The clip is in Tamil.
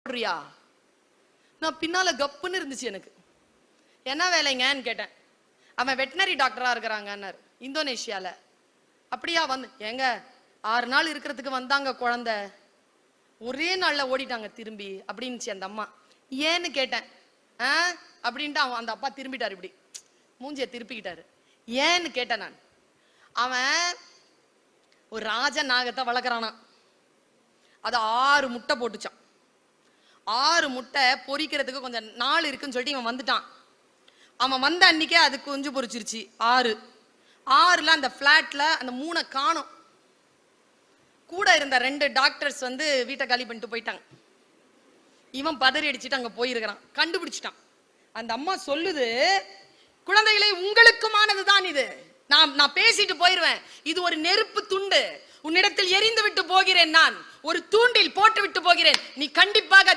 போடுறியா? நான் பின்னால கப்புன்னு இருந்துச்சு எனக்கு. என்ன வேலைங்கன்னு கேட்டேன். அவன் வெட்டினரி டாக்டரா இருக்கிறாங்கன்னாரு, இந்தோனேஷியால. அப்படியா? வந்து ஏங்க 6 நாள் இருக்கிறதுக்கு வந்தாங்க குழந்தை, ஒரே நாள்ல ஓடிட்டாங்க திரும்பி அப்படின்னுச்சு அந்த அம்மா. ஏன்னு கேட்டேன். அப்படின்ட்டு அவன் அந்த அப்பா திரும்பிட்டாரு, இப்படி மூஞ்சிய திருப்பிக்கிட்டாரு. ஏன்னு கேட்டேன் நான். அவன் ஒரு ராஜ நாகத்தை வளர்க்குறானா, அது 6 முட்டை போட்டுச்சான். 6 முட்டை பொறிக்கிறதுக்கு கொஞ்சம் நாள் இருக்குன்னு சொல்லிட்டு இவன் வந்துட்டான். அவன் வந்த அன்னைக்கே அது குஞ்சு பொறிச்சிருச்சு 6ல அந்த பிளாட்ல அந்த 3 காணும். கூட இருந்த 2 டாக்டர்ஸ் வந்து வீட்டை காலி பண்ணிட்டு போயிட்டாங்க. இவன் பதறி அடிச்சுட்டு அங்க போயிருக்கிறான், கண்டுபிடிச்சிட்டான். அந்த அம்மா சொல்லுது, குழந்தைகளை உங்களுக்குமானதுதான் இது, நான் பேசிட்டு போயிருவேன். இது ஒரு நெருப்பு துண்டு, உன்னிடத்தில் எரிந்து விட்டு போகிறேன், நான் ஒரு தூண்டில் போட்டு விட்டு போகிறேன், நீ கண்டிப்பாக